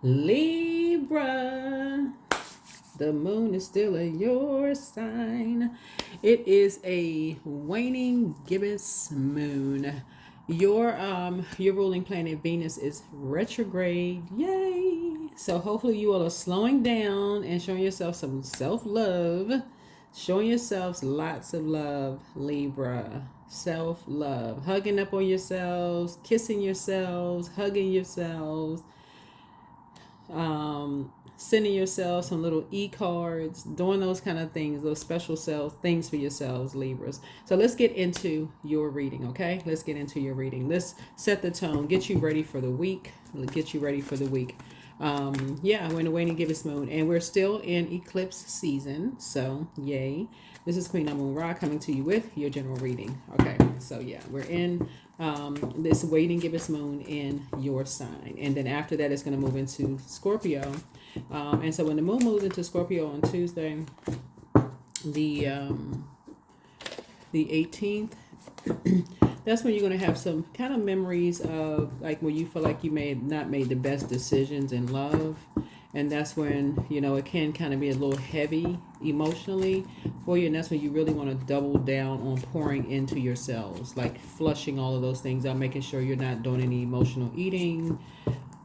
Libra. The moon is still in your sign. It is a waning gibbous moon. Your ruling planet Venus is retrograde. Yay! So hopefully you all are slowing down and showing yourself some self-love. Showing yourselves lots of love, Libra. Self-love. Hugging up on yourselves, kissing yourselves, hugging yourselves, sending yourselves some little e-cards, doing those kind of things, those special things for yourselves, Libras. So let's get into your reading, okay? Let's get into your reading. Let's set the tone, get you ready for the week. Get you ready for the week. Yeah, we're in the waning gibbous moon, and we're still in eclipse season. So yay! This is Queen Amun Ra coming to you with your general reading. Okay, so yeah, we're in this waning gibbous moon in your sign, and then after that, it's going to move into Scorpio. And so when the moon moves into Scorpio on Tuesday, the 18th, that's when you're going to have some kind of memories of like when you feel like you may have not made the best decisions in love. And that's when, it can kind of be a little heavy emotionally for you. And that's when you really want to double down on pouring into yourselves, like flushing all of those things out, making sure you're not doing any emotional eating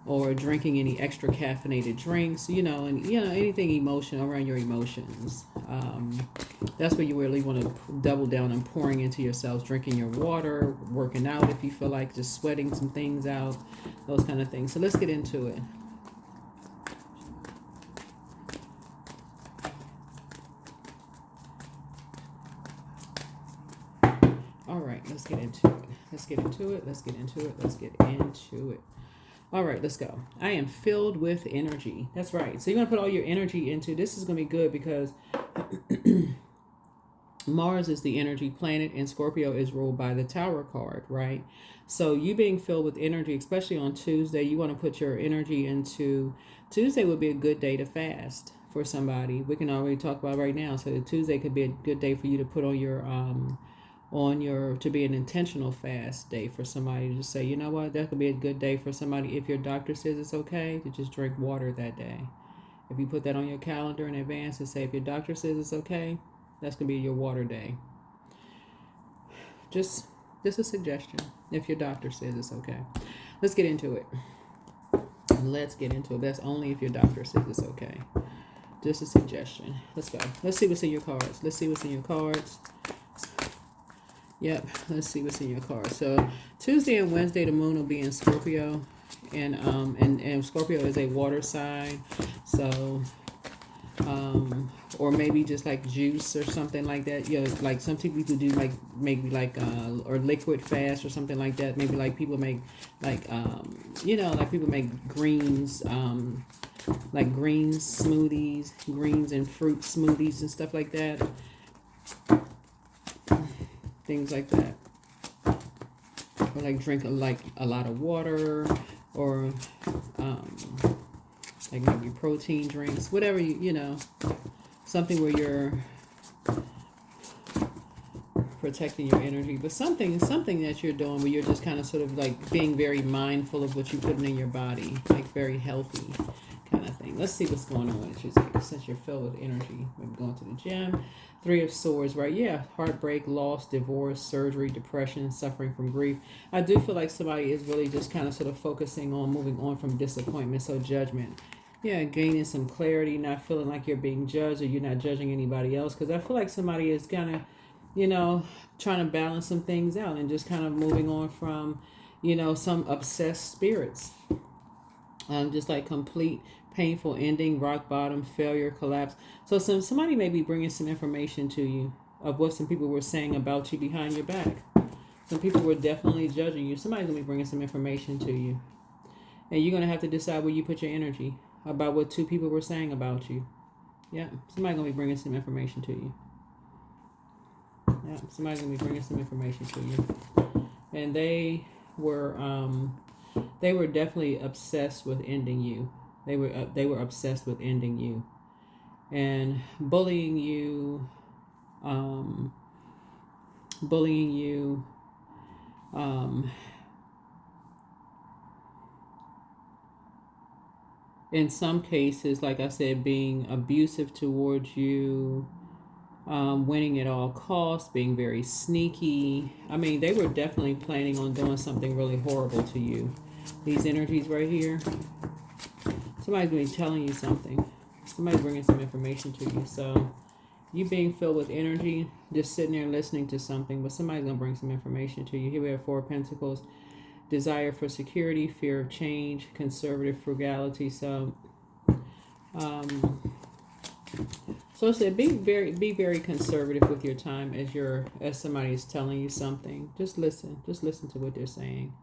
or drinking any extra caffeinated drinks, and anything emotional around your emotions. That's where you really want to double down on pouring into yourselves, drinking your water, working out if you feel like, just sweating some things out, those kind of things. So let's get into it. All right, let's get into it. Let's get into it. Let's get into it. Let's get into it. All right, let's go. I am filled with energy. That's right. So you're going to put all your energy into this. Is going to be good because Mars is the energy planet and Scorpio is ruled by the Tower card, right? So you being filled with energy, especially on Tuesday, you want to put your energy into Tuesday would be a good day to fast for somebody. We can already talk about right now. So Tuesday could be a good day for you to put to be an intentional fast day for somebody to just say, you know what, that could be a good day for somebody if your doctor says it's okay to just drink water that day. If you put that on your calendar in advance and say if your doctor says it's okay, that's gonna be your water day. Just a suggestion. If your doctor says it's okay, let's get into it. Let's get into it. That's only if your doctor says it's okay. Just a suggestion. Let's go. Let's see what's in your cards. Let's see what's in your cards. Yep, let's see what's in your cards. So Tuesday and Wednesday, the moon will be in Scorpio, and Scorpio is a water sign. So or maybe just like juice or something like that. Like some people do like maybe like or liquid fast or something like that. Maybe like people make like like people make greens, like greens smoothies, greens and fruit smoothies and stuff like that. Things like that. Or like drink like a lot of water, or like maybe protein drinks, whatever something where you're protecting your energy, but something that you're doing where you're just kind of sort of like being very mindful of what you're putting in your body, like very healthy kind of thing. Let's see what's going on with you since you're filled with energy. Maybe going to the gym. 3 of Swords, right? Yeah, heartbreak, loss, divorce, surgery, depression, suffering from grief. I do feel like somebody is really just kind of sort of focusing on moving on from disappointment, so judgment. Yeah, gaining some clarity, not feeling like you're being judged or you're not judging anybody else. Because I feel like somebody is kind of, trying to balance some things out and just kind of moving on from, some obsessed spirits. Just like complete painful ending, rock bottom, failure, collapse. So somebody may be bringing some information to you of what some people were saying about you behind your back. Some people were definitely judging you. Somebody's going to be bringing some information to you. And you're going to have to decide where you put your energy about what 2 people were saying about you. Yeah, somebody's going to be bringing some information to you. Yeah, somebody's going to be bringing some information to you. And they were definitely obsessed with ending you. They were obsessed with ending you and bullying you, bullying you, in some cases, like I said, being abusive towards you, winning at all costs, being very sneaky. I mean, they were definitely planning on doing something really horrible to you. These energies right here, somebody's going to be telling you something. Somebody's bringing some information to you. So you being filled with energy, just sitting there listening to something, but somebody's going to bring some information to you. Here we have Four of Pentacles, desire for security, fear of change, conservative frugality. So so I said, be very conservative with your time as somebody is telling you something. Just listen to what they're saying.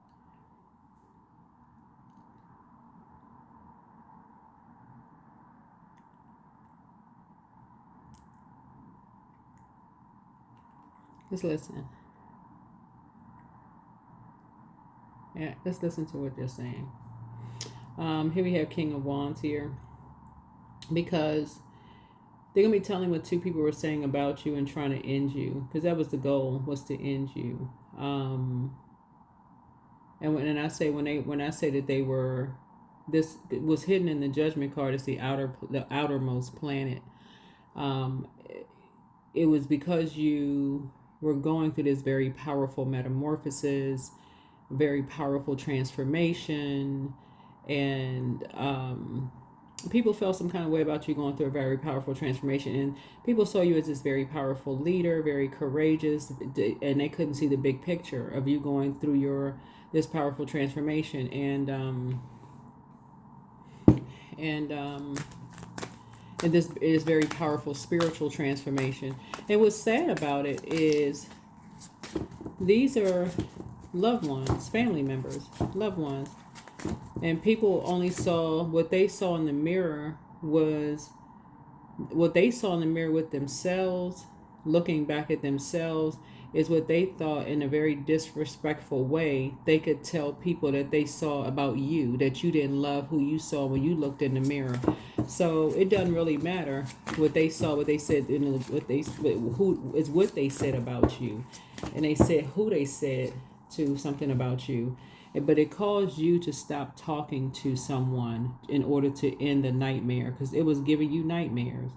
Just listen. Yeah, just listen to what they're saying. Here we have King of Wands here, because they're gonna be telling what two people were saying about you and trying to end you, because that was the goal, was to end you. And when I say that they were, this was hidden in the Judgment card as the outermost planet. It was because you were going through this very powerful metamorphosis, very powerful transformation, and people felt some kind of way about you going through a very powerful transformation, and people saw you as this very powerful leader, very courageous, and they couldn't see the big picture of you going through this powerful transformation, and this is very powerful spiritual transformation. And what's sad about it is these are loved ones, family members, loved ones. And people only saw what they saw in the mirror was what they saw in the mirror with themselves, looking back at themselves, is what they thought in a very disrespectful way they could tell people that they saw about you, that you didn't love who you saw when you looked in the mirror. So it doesn't really matter what they saw, what they said, who is what they said about you, and they said who they said to something about you. But it caused you to stop talking to someone in order to end the nightmare, because it was giving you nightmares.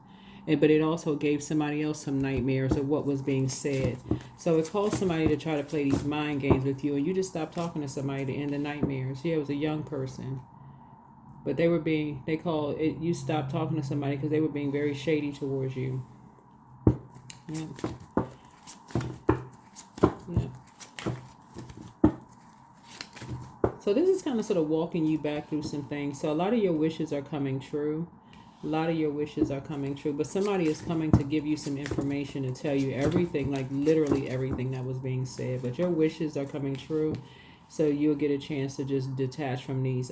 But it also gave somebody else some nightmares of what was being said. So it caused somebody to try to play these mind games with you, and you just stopped talking to somebody to end the nightmares. Yeah, it was a young person. But you stopped talking to somebody because they were being very shady towards you. Yeah. Yeah. So this is kind of sort of walking you back through some things. So a lot of your wishes are coming true. But somebody is coming to give you some information and tell you everything, like literally everything that was being said. But your wishes are coming true. So you'll get a chance to just detach from these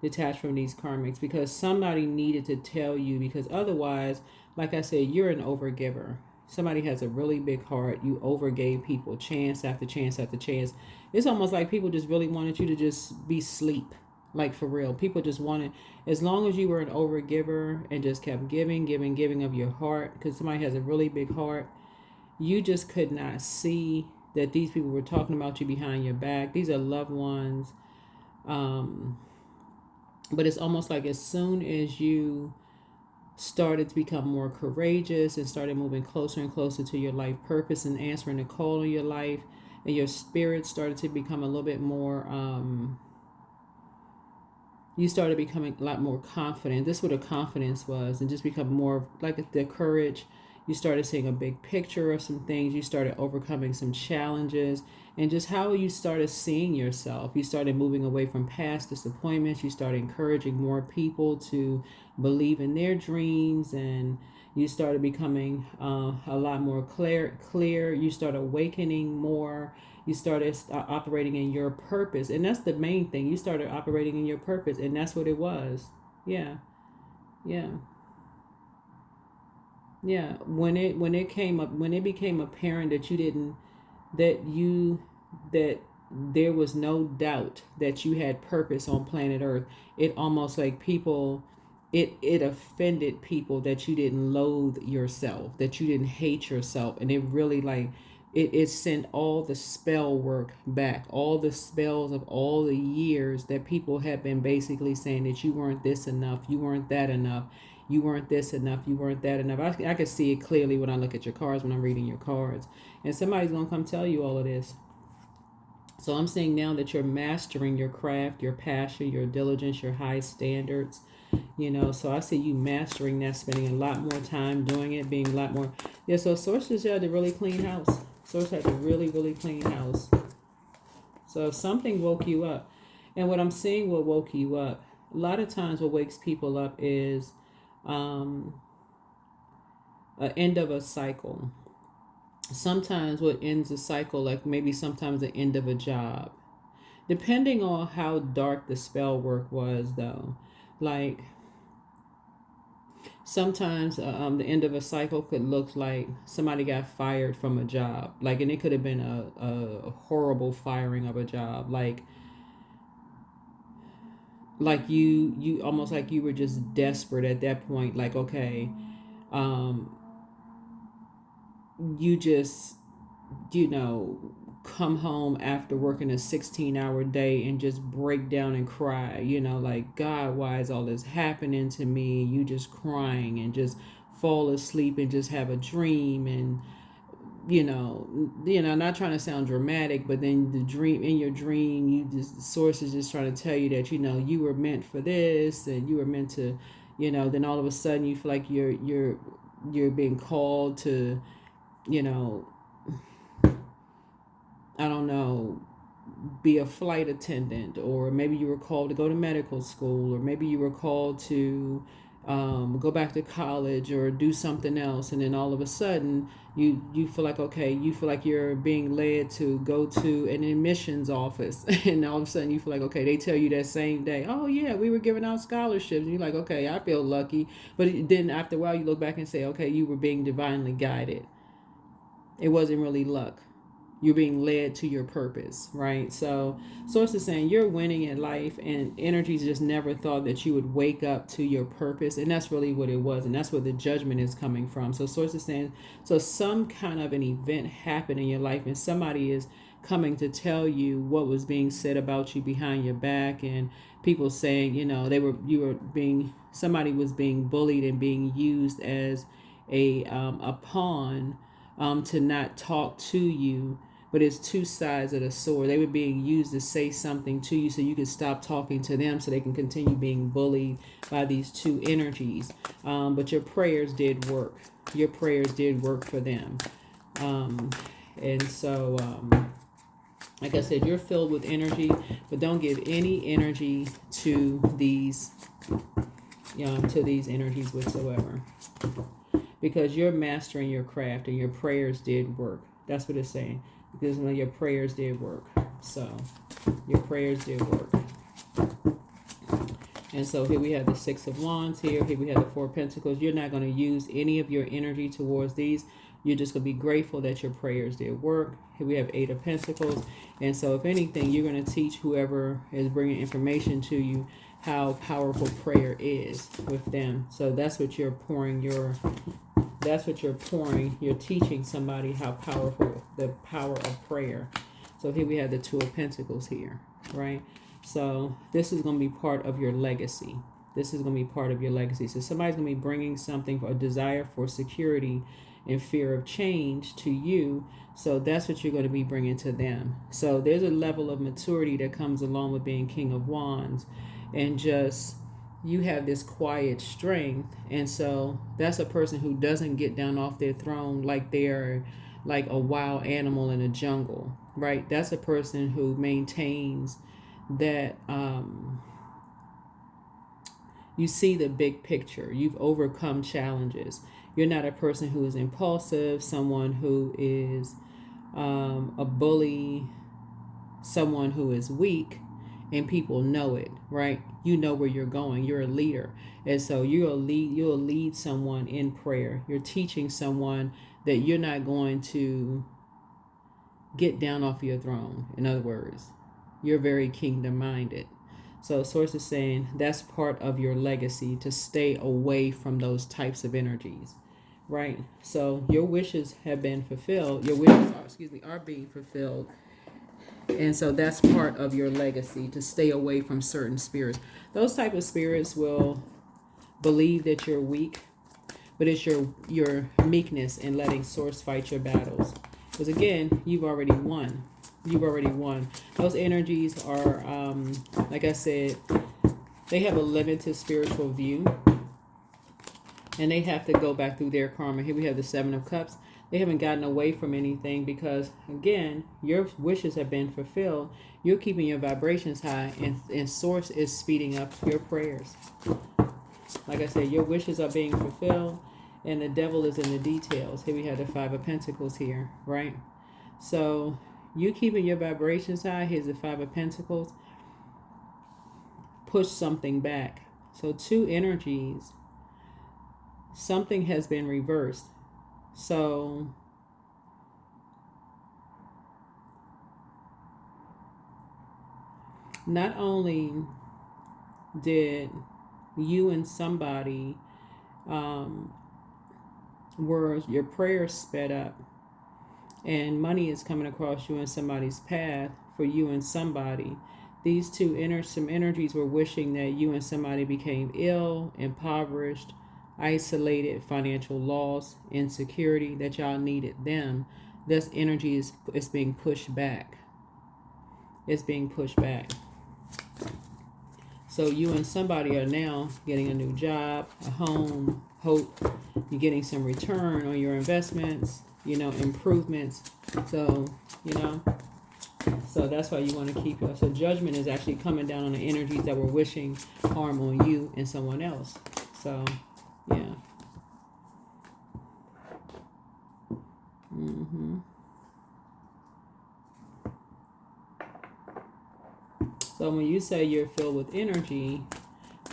karmics, because somebody needed to tell you, because otherwise, like I said, you're an overgiver. Somebody has a really big heart. You overgave people chance after chance after chance. It's almost like people just really wanted you to just be asleep. Like, for real. People just wanted, as long as you were an overgiver and just kept giving of your heart, because somebody has a really big heart, you just could not see that these people were talking about you behind your back. These are loved ones. But it's almost like as soon as you started to become more courageous and started moving closer and closer to your life purpose and answering the call in your life, and your spirit started to become a little bit more, you started becoming a lot more confident. This is what a confidence was, and just become more like the courage. You started seeing a big picture of some things. You started overcoming some challenges, and just how you started seeing yourself. You started moving away from past disappointments. You started encouraging more people to believe in their dreams, and you started becoming a lot more clear. You started awakening more. You started operating in your purpose, and that's the main thing. You started operating in your purpose, and that's what it was. Yeah. When it became apparent that there was no doubt that you had purpose on planet Earth, it almost like it offended people that you didn't loathe yourself, that you didn't hate yourself, and it really like it sent all the spell work back, all the spells of all the years that people have been basically saying that you weren't this enough, you weren't that enough, you weren't this enough, you weren't that enough. I can see it clearly when I look at your cards, when I'm reading your cards. And somebody's going to come tell you all of this. So I'm saying now that you're mastering your craft, your passion, your diligence, your high standards, so I see you mastering that, spending a lot more time doing it, being a lot more. Yeah, so Source just had a really clean house. Source had a really, really clean house. So something woke you up. And what I'm seeing what woke you up, a lot of times what wakes people up is an end of a cycle. Sometimes what ends a cycle, like maybe sometimes the end of a job. Depending on how dark the spell work was, though. Like, sometimes the end of a cycle could look like somebody got fired from a job. Like, and it could have been a horrible firing of a job. Like you almost like you were just desperate at that point. Like, okay, you just, come home after working a 16-hour day and just break down and cry, like, God, why is all this happening to me? You just crying and just fall asleep and just have a dream. And not trying to sound dramatic, but then the dream, in your dream, Source is just trying to tell you that you were meant for this, and you were meant to, then all of a sudden you feel like you're being called to, I don't know, be a flight attendant, or maybe you were called to go to medical school, or maybe you were called to go back to college or do something else. And then all of a sudden you feel like, okay, you feel like you're being led to go to an admissions office. And all of a sudden you feel like, okay, they tell you that same day, oh yeah, we were giving out scholarships. And you're like, okay, I feel lucky. But then after a while you look back and say, okay, you were being divinely guided. It wasn't really luck. You're being led to your purpose, right? So Source is saying you're winning in life, and energies just never thought that you would wake up to your purpose. And that's really what it was. And that's where the judgment is coming from. So Source is saying, so some kind of an event happened in your life, and somebody is coming to tell you what was being said about you behind your back, and people saying, somebody was being bullied and being used as a pawn, to not talk to you. But it's two sides of the sword. They were being used to say something to you so you could stop talking to them, so they can continue being bullied by these two energies. But your prayers did work. Your prayers did work for them. And so, like I said, you're filled with energy, but don't give any energy to these energies whatsoever. Because you're mastering your craft, and your prayers did work. That's what it's saying. Because your prayers did work. So your prayers did work. And so here we have the Six of Wands here. Here we have the Four of Pentacles. You're not going to use any of your energy towards these. You're just going to be grateful that your prayers did work. Here we have Eight of Pentacles. And so if anything, you're going to teach whoever is bringing information to you how powerful prayer is with them. So that's what you're pouring You're teaching somebody how powerful the power of prayer. So here we have the Two of Pentacles here, right? So this is going to be part of your legacy. This is going to be part of your legacy. So somebody's going to be bringing something, for a desire for security and fear of change to you. So that's what you're going to be bringing to them. So there's a level of maturity that comes along with being King of Wands, and just, you have this quiet strength. And so that's a person who doesn't get down off their throne like they're like a wild animal in a jungle, right? That's a person who maintains that you see the big picture. You've overcome challenges. You're not a person who is impulsive, someone who is a bully, someone who is weak, and people know it, right? You know where you're going. You're a leader. And so you'll lead someone in prayer. You're teaching someone that you're not going to get down off your throne. In other words, you're very kingdom minded. So Source is saying that's part of your legacy, to stay away from those types of energies, right? So your wishes have been fulfilled. Your wishes are, are being fulfilled. And so that's part of your legacy, to stay away from certain spirits. Those type of spirits will believe that you're weak, but it's your meekness in letting source fight your battles. Because again, you've already won. You've already won. Those energies are, like I said, they have a limited spiritual view, and they have to go back through their karma. Here we have the Seven of Cups. They haven't gotten away from anything because, again, your wishes have been fulfilled. You're keeping your vibrations high, and Source is speeding up your prayers. Like I said, your wishes are being fulfilled, and the devil is in the details. Here we have the Five of Pentacles here, right? So you keeping your vibrations high. Here's the Five of Pentacles. Push something back. So two energies. Something has been reversed. So not only did you and somebody were your prayers sped up, and money is coming across you and somebody's path for you and somebody. These two some energies were wishing that you and somebody became ill, impoverished, isolated, financial loss, insecurity, that y'all needed them. This energy is being pushed back. It's being pushed back. So you and somebody are now getting a new job, a home, hope. You're getting some return on your investments, improvements. So, so that's why you want to keep it. So judgment is actually coming down on the energies that were wishing harm on you and someone else. So, yeah. So when you say you're filled with energy,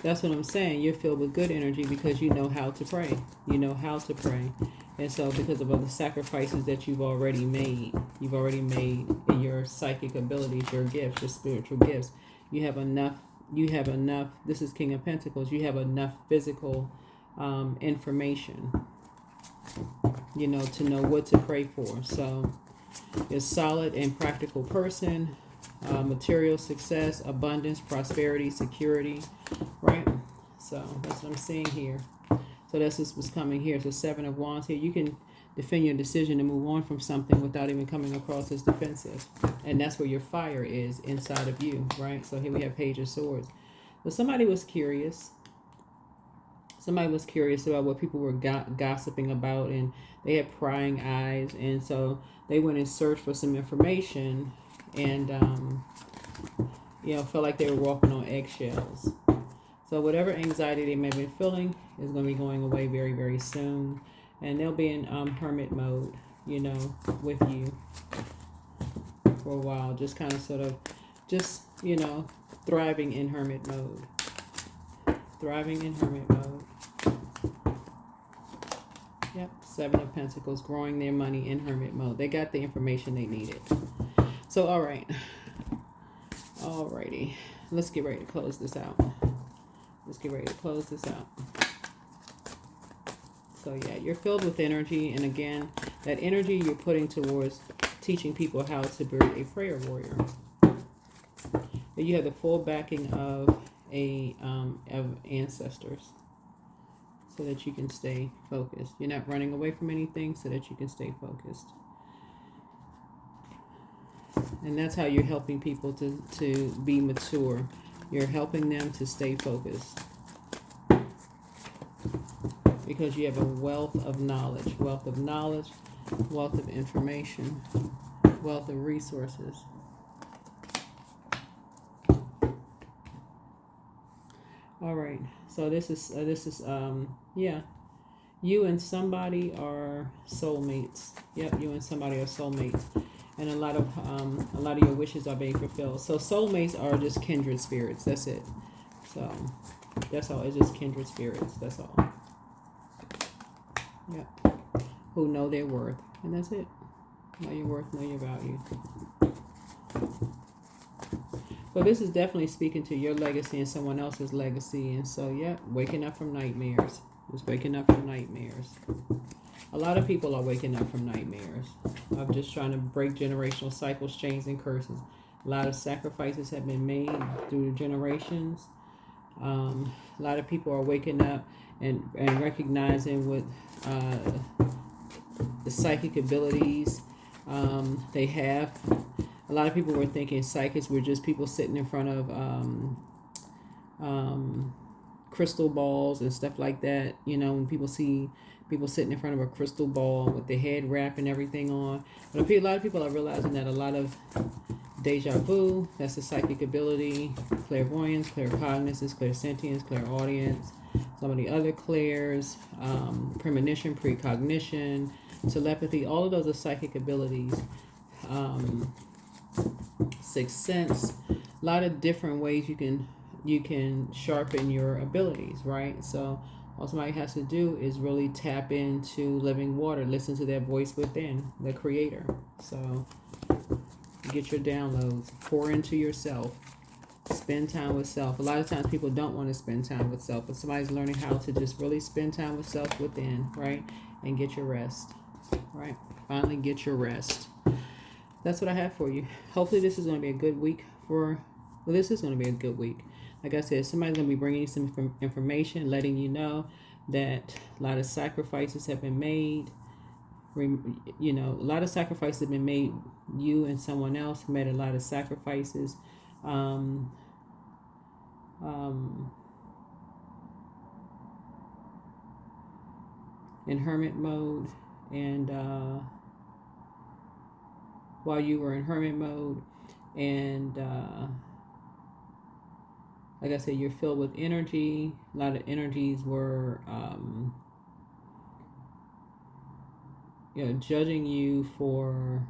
that's what I'm saying. You're filled with good energy because you know how to pray. You know how to pray. And so because of all the sacrifices that you've already made in your psychic abilities, your gifts, your spiritual gifts, you have enough, this is King of Pentacles, you have enough physical information, to know what to pray for. So you're a solid and practical person. Material success, abundance, prosperity, security, right? So that's what I'm seeing here. So that's what's coming here. So Seven of Wands here. You can defend your decision to move on from something without even coming across as defensive. And that's where your fire is inside of you, right? So here we have Page of Swords. So somebody was curious. Somebody was curious about what people were gossiping about, and they had prying eyes. And so they went and searched for some information, and felt like they were walking on eggshells. So whatever anxiety they may have been feeling is going to be going away very, very soon, and they'll be in hermit mode, with you for a while, just kind of sort of just thriving in hermit mode. Yep, Seven of Pentacles, growing their money in hermit mode. They got the information they needed. So, alrighty, let's get ready to close this out. So yeah, you're filled with energy, and again, that energy you're putting towards teaching people how to be a prayer warrior. And you have the full backing of ancestors, so that you can stay focused. You're not running away from anything, so that you can stay focused. And that's how you're helping people to be mature. You're helping them to stay focused. Because you have a wealth of knowledge, wealth of information, wealth of resources. All right. So this is you and somebody are soulmates. Yep, you and somebody are soulmates. And a lot of your wishes are being fulfilled. So soulmates are just kindred spirits. That's it. So that's all. It's just kindred spirits. That's all. Yep. Who know their worth, and that's it. Know your worth, know your value. So this is definitely speaking to your legacy and someone else's legacy. And so, yeah, waking up from nightmares. Just waking up from nightmares. A lot of people are waking up from nightmares of just trying to break generational cycles, chains, and curses. A lot of sacrifices have been made through the generations. A lot of people are waking up and recognizing what the psychic abilities they have. A lot of people were thinking psychics were just people sitting in front of crystal balls and stuff like that. You know, when people see people sitting in front of a crystal ball with their head wrap and everything on. But a lot of people are realizing that a lot of deja vu, that's a psychic ability, clairvoyance, claircognizance, clairsentience, clairaudience, some of the other clairs, premonition, precognition, telepathy, all of those are psychic abilities. Sixth sense, a lot of different ways you can sharpen your abilities, right? So all somebody has to do is really tap into living water, listen to that voice within, the creator. So get your downloads, pour into yourself, spend time with self. A lot of times people don't want to spend time with self, but somebody's learning how to just really spend time with self within, right? And get your rest, right? Finally get your rest. That's what I have for you. Hopefully this is going to be a good week this is going to be a good week. Like I said, somebody's going to be bringing you some information, letting you know that a lot of sacrifices have been made. You know, a lot of sacrifices have been made. You and someone else made a lot of sacrifices. In hermit mode, and while you were in hermit mode, and like I said, you're filled with energy. A lot of energies were judging you for,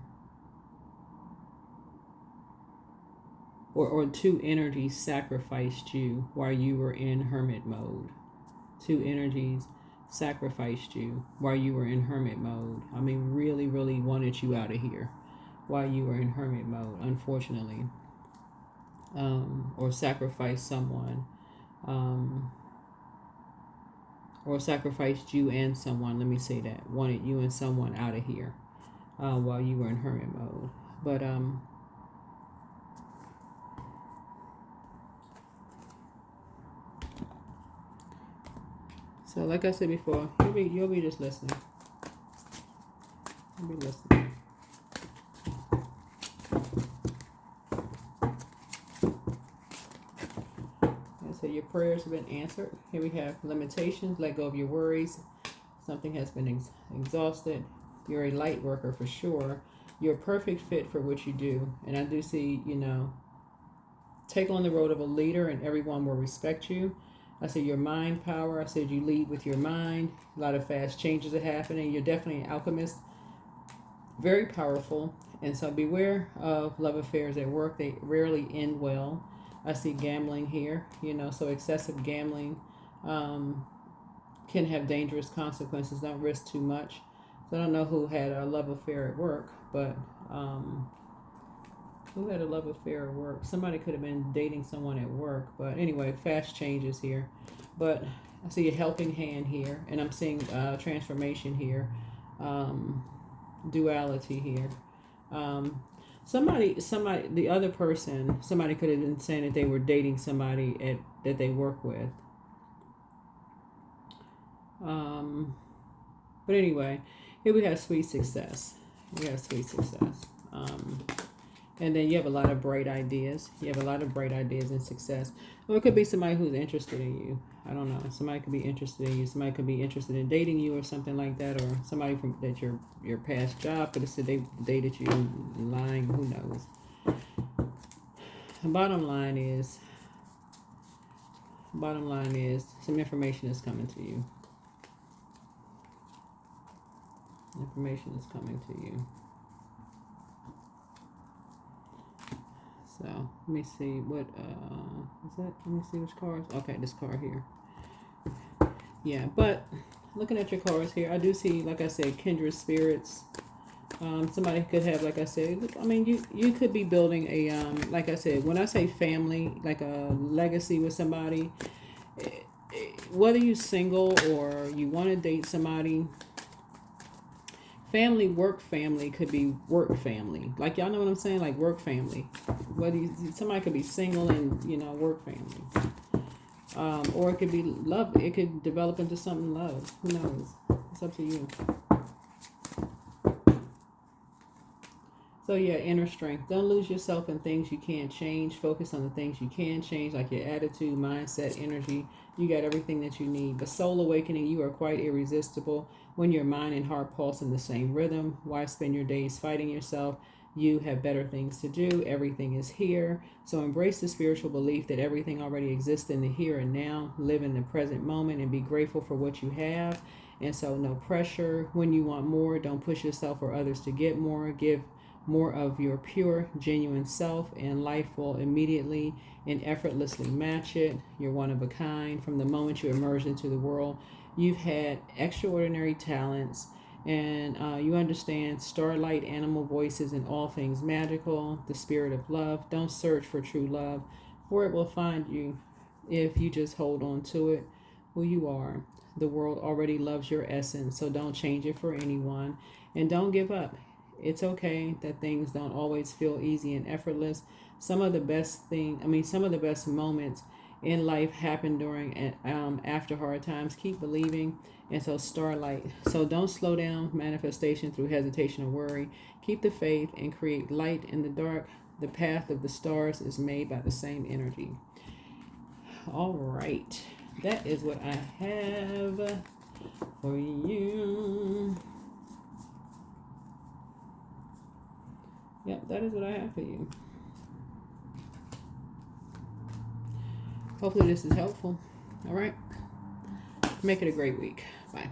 or two energies sacrificed you while you were in hermit mode. Two energies sacrificed you while you were in hermit mode. I mean, really, really wanted you out of here while you were in hermit mode, unfortunately. Or sacrificed someone. Or sacrificed you and someone, let me say that. Wanted you and someone out of here while you were in hermit mode. But so like I said before, you'll be just listening. You'll be listening. So your prayers have been answered. Here we have limitations. Let go of your worries. Something has been exhausted. You're a light worker for sure. You're a perfect fit for what you do. And I do see, take on the role of a leader and everyone will respect you. I said your mind power. I said you lead with your mind. A lot of fast changes are happening. You're definitely an alchemist. Very powerful. And so beware of love affairs at work. They rarely end well. I see gambling here, so excessive gambling can have dangerous consequences. Don't risk too much. So I don't know who had a love affair at work, but who had a love affair at work? Somebody could have been dating someone at work, but anyway, fast changes here. But I see a helping hand here, and I'm seeing transformation here, duality here. Somebody, the other person, somebody could have been saying that they were dating somebody that they work with. But anyway, here we have sweet success. And then you have a lot of bright ideas. You have a lot of bright ideas and success. Or it could be somebody who's interested in you. I don't know. Somebody could be interested in you. Somebody could be interested in dating you or something like that. Or somebody from that your past job could have said they dated you, lying. Who knows? The bottom line is some information is coming to you. Information is coming to you. So let me see what is that? Let me see which cards. Okay, this card here. Yeah, but looking at your cards here, I do see, like I said, kindred spirits. Somebody could have, like I said, I mean, you could be building a like I said, when I say family, like a legacy with somebody. whether you're single or you want to date somebody, family, work family could be work family. Like, y'all know what I'm saying? Like, work family. Whether somebody could be single and, work family. Or it could be love. It could develop into something love. Who knows? It's up to you. So yeah, inner strength. Don't lose yourself in things you can't change. Focus on the things you can change, like your attitude, mindset, energy. You got everything that you need. The soul awakening, you are quite irresistible when your mind and heart pulse in the same rhythm. Why spend your days fighting yourself? You have better things to do. Everything is here. So embrace the spiritual belief that everything already exists in the here and now. Live in the present moment and be grateful for what you have. And so no pressure. When you want more, don't push yourself or others to get more. Give more of your pure, genuine self, and life will immediately and effortlessly match it. You're one of a kind. From the moment you emerge into the world, you've had extraordinary talents, and you understand starlight, animal voices, and all things magical, the spirit of love. Don't search for true love, for it will find you if you just hold on to it, who you are. The world already loves your essence, so don't change it for anyone, and don't give up. It's okay that things don't always feel easy and effortless. Some of the best moments in life happen during and after hard times. Keep believing. And so starlight. So don't slow down manifestation through hesitation or worry. Keep the faith and create light in the dark. The path of the stars is made by the same energy. All right. That is what I have for you. Yep, that is what I have for you. Hopefully this is helpful. All right. Make it a great week. Bye.